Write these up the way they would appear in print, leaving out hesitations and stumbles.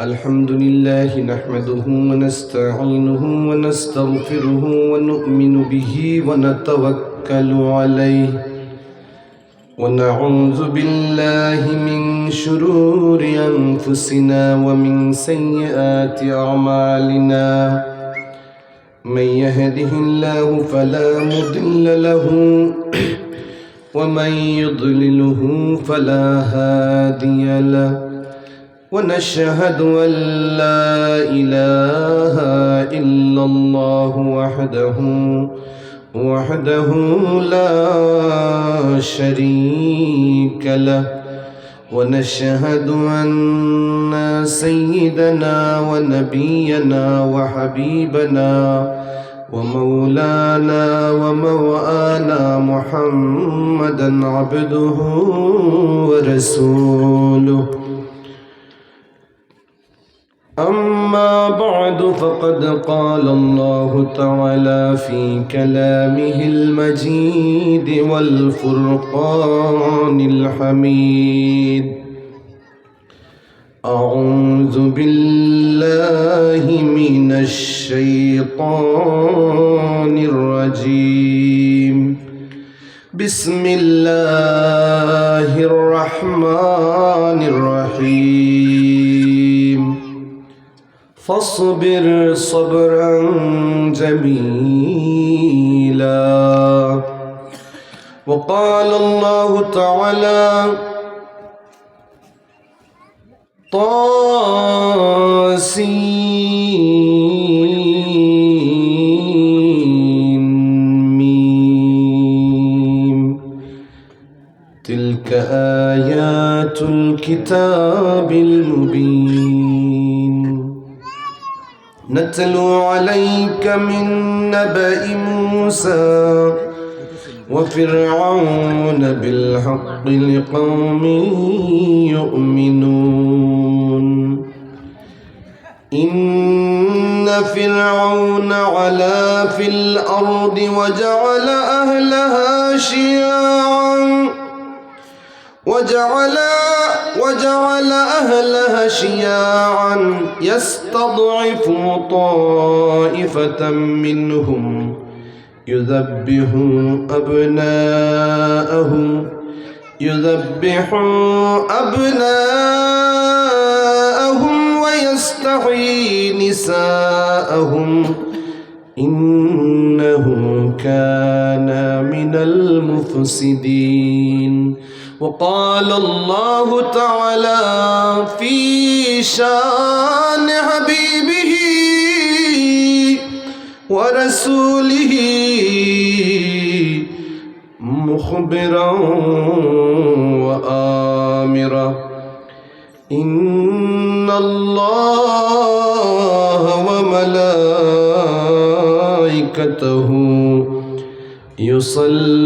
الحمد لله نحمده ونستعينه ونستغفره ونؤمن به ونتوكل عليه ونعوذ بالله من شرور أنفسنا ومن سيئات أعمالنا من يهده الله فلا مضل له ومن يضلله فلا هادي له ونشهد أن لا إله إلا الله وحده لا شريك له ونشهد أن سيدنا ونبينا وحبيبنا ومولانا ومولانا محمدا عبده ورسوله أما بعد فقد قال الله تعالى في كلامه المجيد والفرقان الحميد أعوذ بالله من الشيطان الرجيم بسم الله الرحمن الرحيم فاصبر صبرا جميلا وقال الله تعالى طاسين ميم تلك آيات الكتاب المبين نتلو عليك من نبأ موسى وفرعون بالحق لقوم يؤمنون إن فرعون علا في الأرض وجعل أهلها شياعا يستضعف طائفة منهم يذبح أبناءهم ويستحيي نساءهم إنه كان من المفسدين وقال الله تعالى في شان حبيبه ورسوله مخبرا وآمرا إن الله وملائكته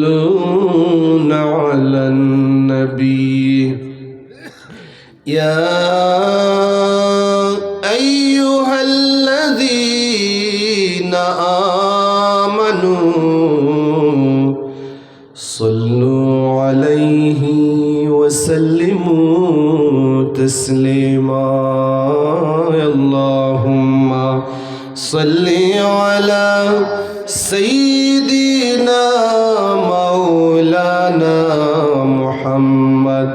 يصلون على النبي يا أيها الذين آمنوا صلوا عليه وسلموا تسليما اللهم صل على سيدنا مولانا محمد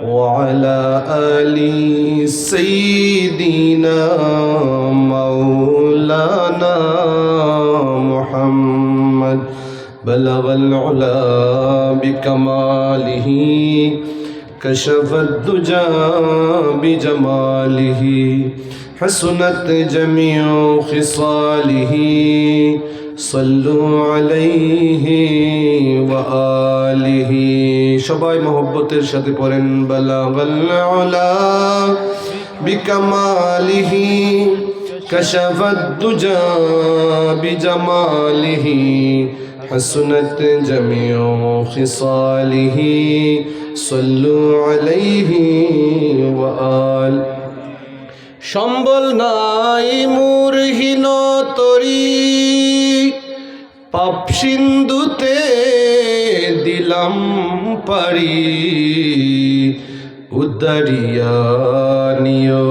وعلى آل سيدنا مولانا محمد بلغ العلا بكماله كشف الدجى بجماله حسنت جميع خصاله صلوا عليه وآله সবাই মহব্বতের সাথে পড়েন বালাগাল উলা বিকামালিহি কাশাফাদ দুজা বিজামালিহি حسنت جميع خصاله صلوا عليه وآل সম্বল নাই মূরহীন তরি পাপ সিন্ধুতে দিলাম পারি উদারিয়া নিও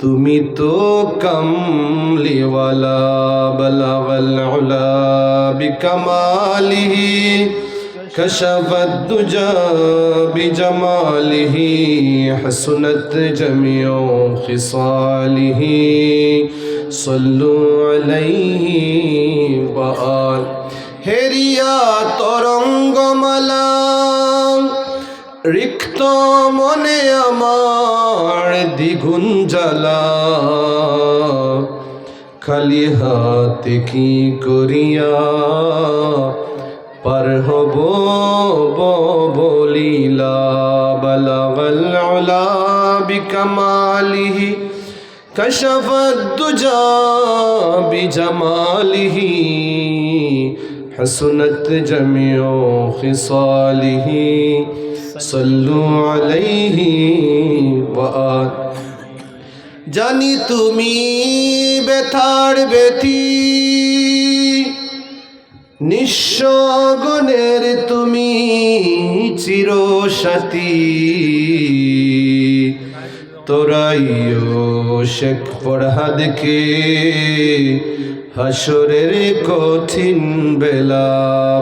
তুমি তো কমলিওয়ালা বলাগল উলা বিকমালিহি কশফত দুজা বিজমালিহি হসনত জমিউ খিসালিহি সল্লু আলাইহি ওয়া আল হেরিয়া তরঙ্গমালা রিক্ত মনে আমার দ্বিগুণ জ্বালা খালি হাতে কি করিয়া পার হব বলিলা বালাগাল উলা বিকামালিহি কশফত দুজা বিজমালিহি হসনত জমিউ খিসালিহি সল্লু আলাইহি ওয়া আল জানি তুমি ব্যথার ব্যথি নিঃস্ব গুণের তুমি চিরসাথী তোরাইও শেখ ফরহাদকে হাসরের কঠিন বেলা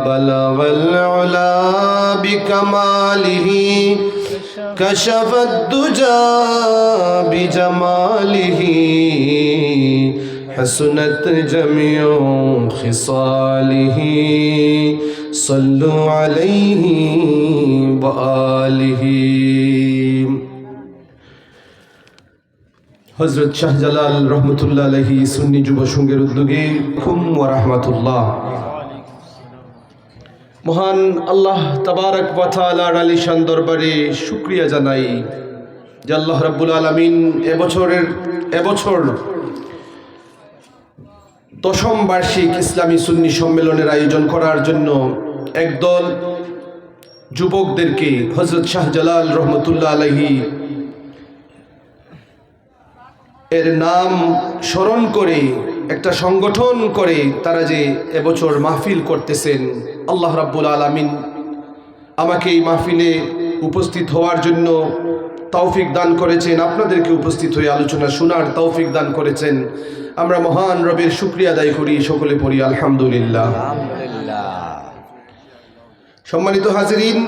বালাগাল উলা বিকামালিহি কশফত দুজা বিজমালিহি হসনত জমিউ খিসালিহি সল্লু আলাইহি ওয়া আলিহি হযরত শাহজালাল রহমতুল্লাহ আলাইহি সুন্নি যুব সংঘের উদ্যোগে কুম ওয়া রাহমাতুল্লাহ। মহান আল্লাহ তাবারক ওয়া তাআলার আলিশান দরবারে শুকরিয়া জানাই যে আল্লাহ রাব্বুল আলামিন এবছর 10ম বার্ষিক ইসলামী সুন্নি সম্মেলনের আয়োজন করার জন্য একদল যুবকদেরকে হযরত শাহজালাল রহমতুল্লাহ আলাইহি এর নাম স্মরণ করে একটা সংগঠন করে তারা যে এবছর মাহফিল করতেছেন, আল্লাহ রাব্বুল আলামিন আমাকে এই মাহফিলে উপস্থিত হওয়ার জন্য তৌফিক দান করেছেন, আপনাদেরকে উপস্থিত হয়ে আলোচনা শোনার তৌফিক দান করেছেন। আমরা মহান রবের শুকরিয়া আদায় করি, সকলে পড়ি আলহামদুলিল্লাহ। সম্মানিত হাজিরিন,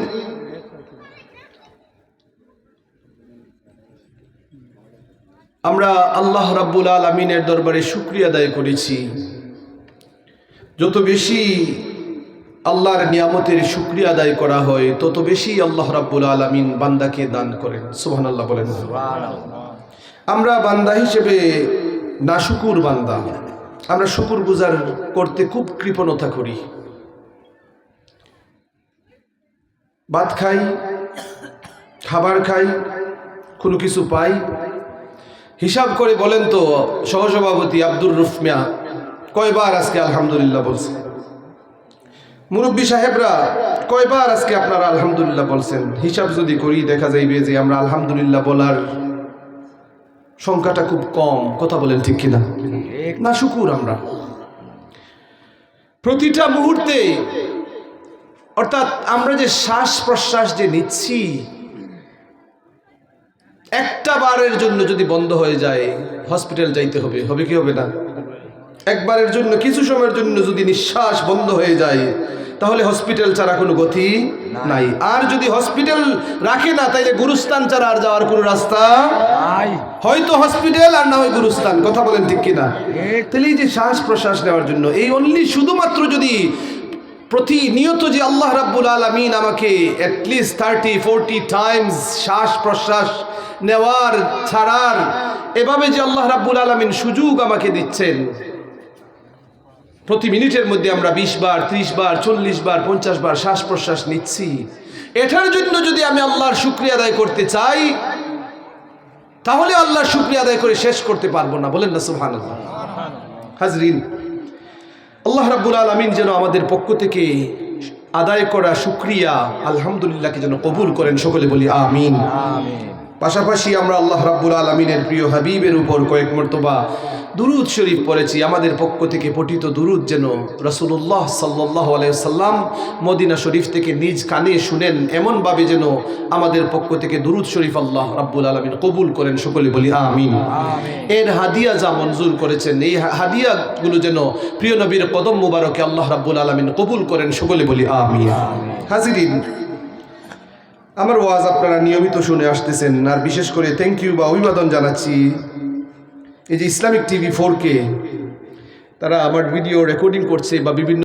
আমরা আল্লাহ রাব্বুল আলামিনের দরবারে শুকরিয়া আদায় করেছি। যত বেশি আল্লাহর নিয়ামতের শুকরিয়া আদায় করা হয় তত বেশি আল্লাহ রাব্বুল আলামিন বান্দাকে দান করেন। সুবহানাল্লাহ বলেন। আমরা বান্দা হিসেবে নাশুকুর বান্দা, আমরা শুকুর গুজার করতে খুব কৃপণতা করি। ভাত খাই, খাবার খাই, কোনো কিছু পাই, হিসাব করে বলেন তো সহসভাপতি আব্দুর রুফ মিয়া কয়বার আজকে আলহামদুলিল্লাহ বলছেন? মুরব্বী সাহেবরা কয়বার আজকে আপনারা আলহামদুলিল্লাহ বলছেন? হিসাব যদি করি দেখা যাইবে যে আমরা আলহামদুলিল্লাহ বলার সংখ্যাটা খুব কম। কথা বলেন ঠিক কিনা? না শুকুর আমরা প্রতিটা মুহূর্তে, অর্থাৎ আমরা যে শ্বাস প্রশ্বাস যে নিচ্ছি, একটা বারের জন্য যদি বন্ধ হয়ে যায় হসপিটাল যাইতে হবে, হবে কি হবে না? একবারের জন্য, কিছু সময়ের জন্য যদি নিঃশ্বাস বন্ধ হয়ে যায় তাহলে হসপিটাল ছাড়া কোনো গতি নাই। আর যদি হসপিটাল রাখে না তাইলে গুরুস্থান ছাড়া আর যাওয়ার কোনো রাস্তা নাই। হয়তো হসপিটাল আর না হয় গুরুস্থান। কথা বলেন ঠিক কিনা? তাহলে এই যে শ্বাস প্রশ্বাস নেওয়ার জন্য এই অনলি শুধুমাত্র যদি প্রতিনিয়ত যে আল্লাহ রাব্বুল আলামিন আমাকে অ্যাটলিস্ট 30-40 টাইমস শ্বাস প্রশ্বাস নেওয়ার ছাড়ার এভাবে যে আল্লাহ রাব্বুল আলামিন সুযোগ আমাকে দিচ্ছেন, প্রতি মিনিটের মধ্যে আমরা 20 বার, 30 বার, 40 বার, 50 বার শ্বাস প্রশ্বাস নিচ্ছি, এটার জন্য যদি আমি আল্লাহর শুকরিয়া আদায় করতে চাই তাহলে আল্লাহর শুকরিয়া আদায় করে শেষ করতে পারবো না। বলেন না সুবহানাল্লাহ। হাজরিন, আল্লাহ রাব্বুল আলামিন যেন আমাদের পক্ষ থেকে আদায় করা শুকরিয়া আলহামদুলিল্লাহকে যেন কবুল করেন। সকলে বলি আমিন। পাশাপাশি আমরা আল্লাহ রাব্বুল আলামিনের প্রিয় হাবিবের উপর কয়েক মর্তবা দুরুদ শরীফ পড়েছি। আমাদের পক্ষ থেকে পঠিত দুরুদ যেন রাসূলুল্লাহ সাল্লাল্লাহু আলাইহি ওয়াসাল্লাম মদিনা শরীফ থেকে নিজ কানে শুনেন, এমনভাবে যেন আমাদের পক্ষ থেকে দুরুদ শরীফ আল্লাহ রাব্বুল আলামিন কবুল করেন। সকলে বলি আমিন। এর হাদিয়া যা মঞ্জুর করেছেন, এই হাদিয়াগুলো যেন প্রিয় নবীর কদম মুবারকে আল্লাহ রাব্বুল আলামিন কবুল করেন। সকলে বলি আমিন। হাজিরিন, আমার ওয়াজ আপনারা নিয়মিত শুনে আসতেছেন, আর বিশেষ করে থ্যাংক ইউ বা অভিবাদন জানাচ্ছি এই যে ইসলামিক টিভি 4K, তারা আমার ভিডিও রেকর্ডিং করছে বা বিভিন্ন